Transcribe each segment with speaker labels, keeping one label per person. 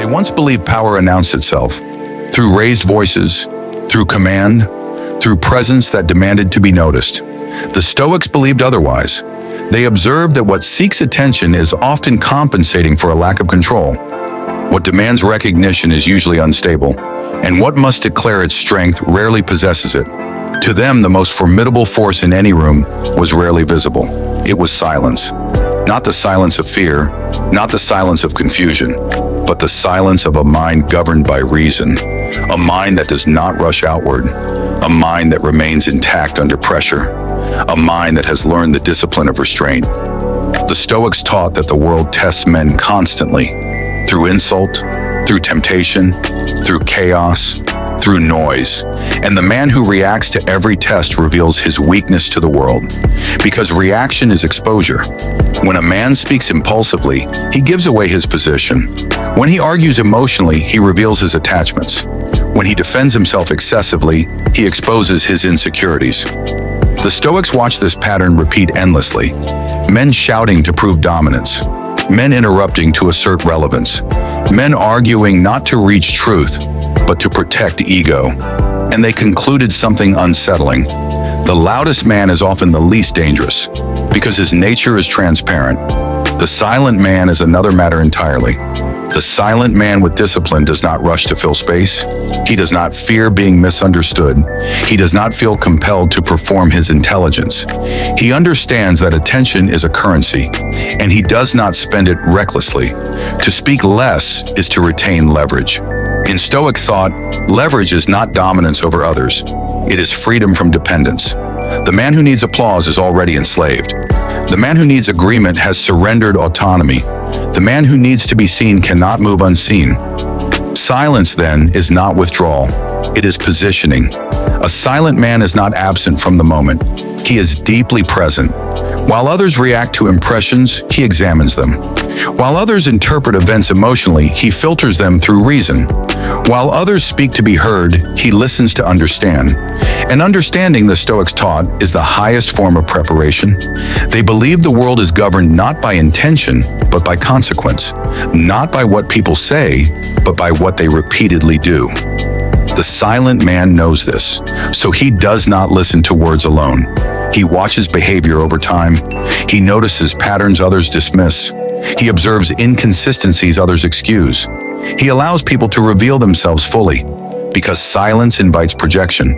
Speaker 1: They once believed power announced itself through raised voices, through command, through presence that demanded to be noticed. The Stoics believed otherwise. They observed that what seeks attention is often compensating for a lack of control. What demands recognition is usually unstable, and what must declare its strength rarely possesses it. To them, the most formidable force in any room was rarely visible. It was silence. Not the silence of fear, not the silence of confusion, but the silence of a mind governed by reason, a mind that does not rush outward, a mind that remains intact under pressure, a mind that has learned the discipline of restraint. The Stoics taught that the world tests men constantly, through insult, through temptation, through chaos, through noise. And the man who reacts to every test reveals his weakness to the world. Because reaction is exposure. When a man speaks impulsively, he gives away his position. When he argues emotionally, he reveals his attachments. When he defends himself excessively, he exposes his insecurities. The Stoics watched this pattern repeat endlessly. Men shouting to prove dominance. Men interrupting to assert relevance. Men arguing not to reach truth, but to protect ego. And they concluded something unsettling. The loudest man is often the least dangerous, because his nature is transparent. The silent man is another matter entirely. The silent man with discipline does not rush to fill space. He does not fear being misunderstood. He does not feel compelled to perform his intelligence. He understands that attention is a currency, and he does not spend it recklessly. To speak less is to retain leverage. In Stoic thought, leverage is not dominance over others. It is freedom from dependence. The man who needs applause is already enslaved. The man who needs agreement has surrendered autonomy. The man who needs to be seen cannot move unseen. Silence, then, is not withdrawal. It is positioning. A silent man is not absent from the moment. He is deeply present. While others react to impressions, he examines them. While others interpret events emotionally, he filters them through reason. While others speak to be heard, he listens to understand. And understanding, the Stoics taught, is the highest form of preparation. They believe the world is governed not by intention, but by consequence. Not by what people say, but by what they repeatedly do. The silent man knows this, so he does not listen to words alone. He watches behavior over time. He notices patterns others dismiss. He observes inconsistencies others excuse. He allows people to reveal themselves fully, because silence invites projection.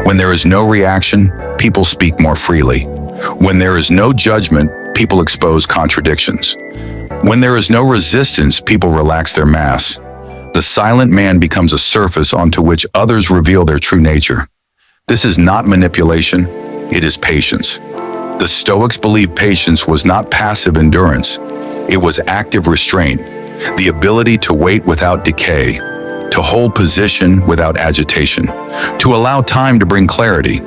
Speaker 1: When there is no reaction, people speak more freely. When there is no judgment, people expose contradictions. When there is no resistance, people relax their mask. The silent man becomes a surface onto which others reveal their true nature. This is not manipulation, it is patience. The Stoics believed patience was not passive endurance. It was active restraint, the ability to wait without decay, to hold position without agitation, to allow time to bring clarity.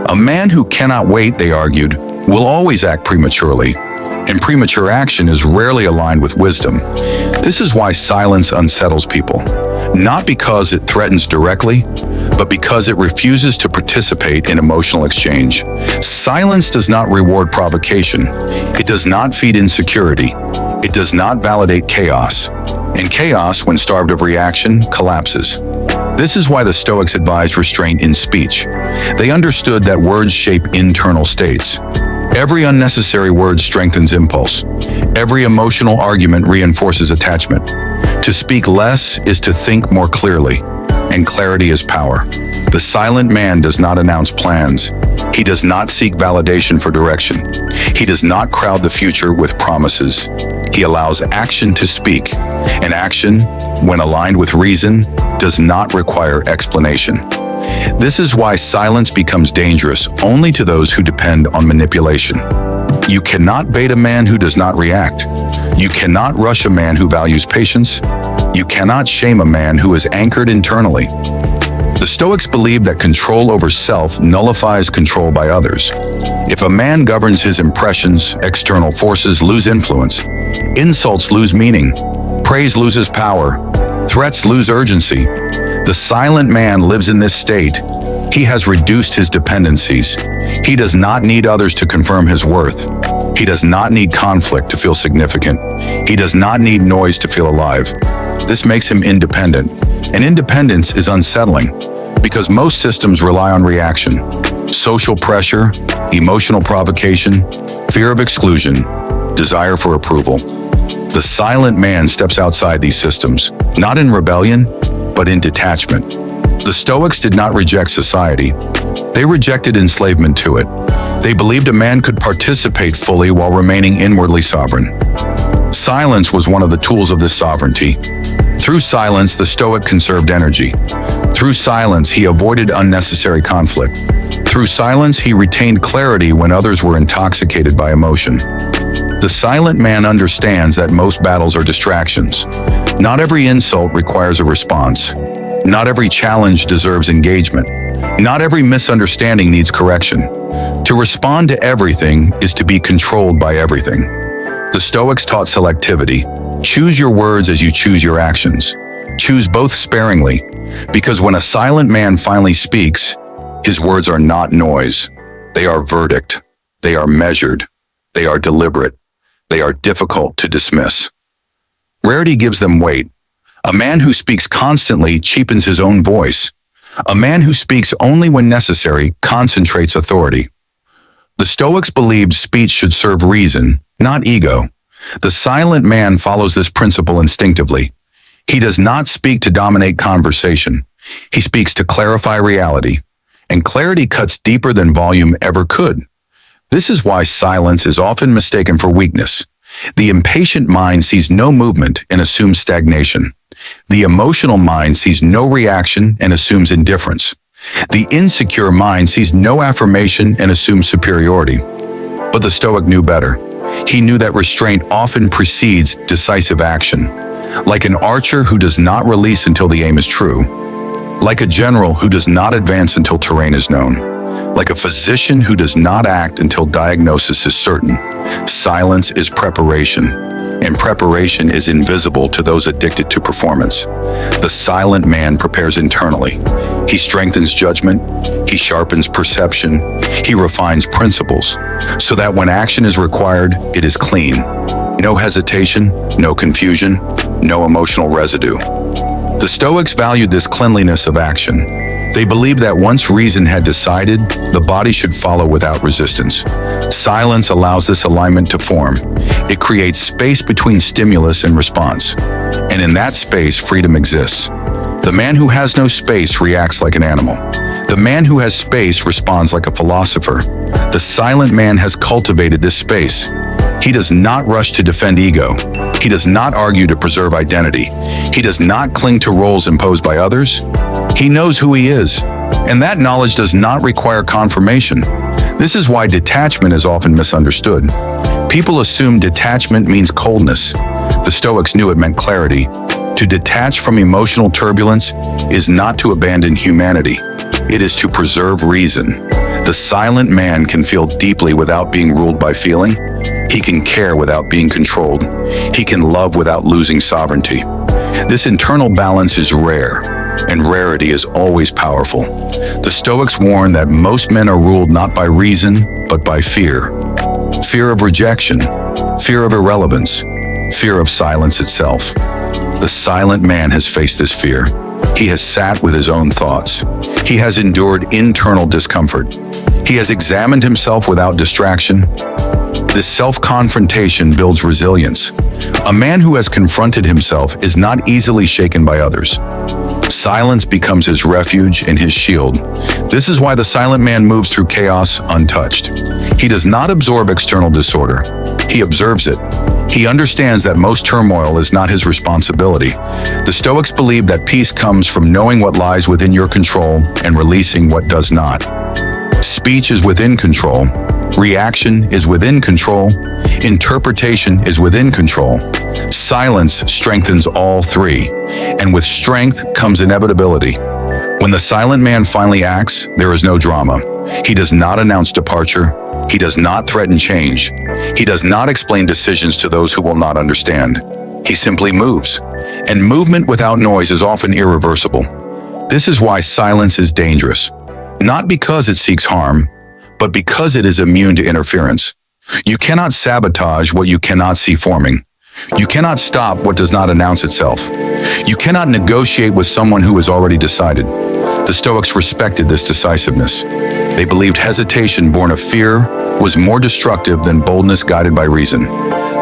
Speaker 1: A man who cannot wait, they argued, will always act prematurely, and premature action is rarely aligned with wisdom. This is why silence unsettles people, not because it threatens directly, but because it refuses to participate in emotional exchange. Silence does not reward provocation. It does not feed insecurity. It does not validate chaos. And chaos, when starved of reaction, collapses. This is why the Stoics advised restraint in speech. They understood that words shape internal states. Every unnecessary word strengthens impulse. Every emotional argument reinforces attachment. To speak less is to think more clearly, and clarity is power. The silent man does not announce plans. He does not seek validation for direction. He does not crowd the future with promises. He allows action to speak, and action, when aligned with reason, does not require explanation. This is why silence becomes dangerous only to those who depend on manipulation. You cannot bait a man who does not react. You cannot rush a man who values patience. You cannot shame a man who is anchored internally. The Stoics believe that control over self nullifies control by others. If a man governs his impressions, external forces lose influence. Insults lose meaning. Praise loses power. Threats lose urgency. The silent man lives in this state. He has reduced his dependencies. He does not need others to confirm his worth. He does not need conflict to feel significant. He does not need noise to feel alive. This makes him independent, and independence is unsettling because most systems rely on reaction, social pressure, emotional provocation, fear of exclusion, desire for approval. The silent man steps outside these systems, not in rebellion, but in detachment. The Stoics did not reject society. They rejected enslavement to it. They believed a man could participate fully while remaining inwardly sovereign. Silence was one of the tools of this sovereignty. Through silence, the Stoic conserved energy. Through silence, he avoided unnecessary conflict. Through silence, he retained clarity when others were intoxicated by emotion. The silent man understands that most battles are distractions. Not every insult requires a response. Not every challenge deserves engagement. Not every misunderstanding needs correction. To respond to everything is to be controlled by everything. The Stoics taught selectivity. Choose your words as you choose your actions. Choose both sparingly, because when a silent man finally speaks, his words are not noise. They are verdict. They are measured. They are deliberate. They are difficult to dismiss. Rarity gives them weight. A man who speaks constantly cheapens his own voice. A man who speaks only when necessary concentrates authority. The Stoics believed speech should serve reason, not ego. The silent man follows this principle instinctively. He does not speak to dominate conversation. He speaks to clarify reality. And clarity cuts deeper than volume ever could. This is why silence is often mistaken for weakness. The impatient mind sees no movement and assumes stagnation. The emotional mind sees no reaction and assumes indifference. The insecure mind sees no affirmation and assumes superiority. But the Stoic knew better. He knew that restraint often precedes decisive action. Like an archer who does not release until the aim is true. Like a general who does not advance until terrain is known. Like a physician who does not act until diagnosis is certain. Silence is preparation, and preparation is invisible to those addicted to performance. The silent man prepares internally. He strengthens judgment, he sharpens perception, he refines principles, so that when action is required, it is clean. No hesitation, no confusion, no emotional residue. The Stoics valued this cleanliness of action. They believed that once reason had decided, the body should follow without resistance. Silence allows this alignment to form. It creates space between stimulus and response. And in that space, freedom exists. The man who has no space reacts like an animal. The man who has space responds like a philosopher. The silent man has cultivated this space. He does not rush to defend ego. He does not argue to preserve identity. He does not cling to roles imposed by others. He knows who he is, and that knowledge does not require confirmation. This is why detachment is often misunderstood. People assume detachment means coldness. The Stoics knew it meant clarity. To detach from emotional turbulence is not to abandon humanity. It is to preserve reason. The silent man can feel deeply without being ruled by feeling. He can care without being controlled. He can love without losing sovereignty. This internal balance is rare, and rarity is always powerful. The Stoics warn that most men are ruled not by reason, but by fear. Fear of rejection, fear of irrelevance, fear of silence itself. The silent man has faced this fear. He has sat with his own thoughts. He has endured internal discomfort. He has examined himself without distraction. This self-confrontation builds resilience. A man who has confronted himself is not easily shaken by others. Silence becomes his refuge and his shield. This is why the silent man moves through chaos untouched. He does not absorb external disorder. He observes it. He understands that most turmoil is not his responsibility. The Stoics believe that peace comes from knowing what lies within your control and releasing what does not. Speech is within control. Reaction is within control. Interpretation is within control. Silence strengthens all three, and with strength comes inevitability. When the silent man finally acts, there is no drama. He does not announce departure. He does not threaten change. He does not explain decisions to those who will not understand. He simply moves, and movement without noise is often irreversible. This is why silence is dangerous, not because it seeks harm, but because it is immune to interference. You cannot sabotage what you cannot see forming. You cannot stop what does not announce itself. You cannot negotiate with someone who has already decided. The Stoics respected this decisiveness. They believed hesitation born of fear was more destructive than boldness guided by reason.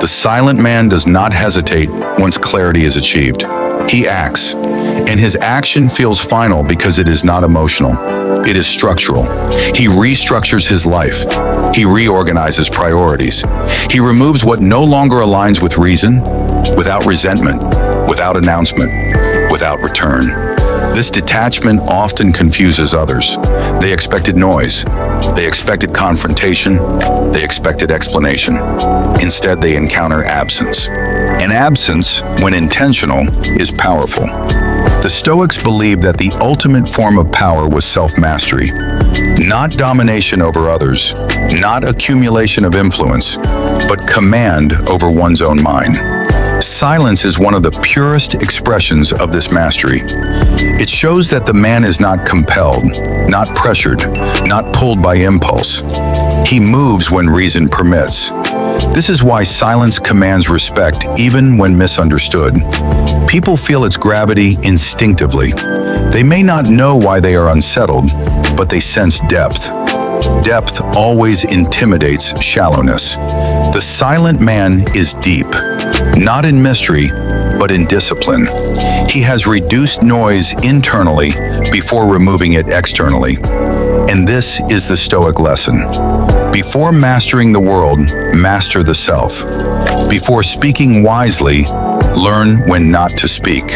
Speaker 1: The silent man does not hesitate once clarity is achieved. He acts, and his action feels final because it is not emotional. It is structural. He restructures his life. He reorganizes priorities. He removes what no longer aligns with reason, without resentment, without announcement, without return. This detachment often confuses others. They expected noise. They expected confrontation. They expected explanation. Instead, they encounter absence. And absence, when intentional, is powerful. The Stoics believed that the ultimate form of power was self-mastery, not domination over others, not accumulation of influence, but command over one's own mind. Silence is one of the purest expressions of this mastery. It shows that the man is not compelled, not pressured, not pulled by impulse. He moves when reason permits. This is why silence commands respect even when misunderstood. People feel its gravity instinctively. They may not know why they are unsettled, but they sense depth. Depth always intimidates shallowness. The silent man is deep, not in mystery, but in discipline. He has reduced noise internally before removing it externally. And this is the Stoic lesson. Before mastering the world, master the self. Before speaking wisely, learn when not to speak.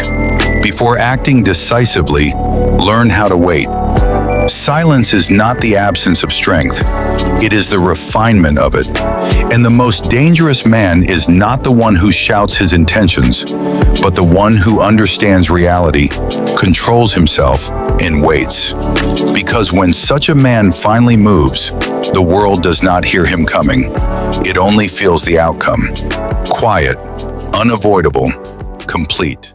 Speaker 1: Before acting decisively, learn how to wait. Silence is not the absence of strength. It is the refinement of it. And the most dangerous man is not the one who shouts his intentions, but the one who understands reality, controls himself, and waits. Because when such a man finally moves, the world does not hear him coming. It only feels the outcome. Quiet, unavoidable, complete.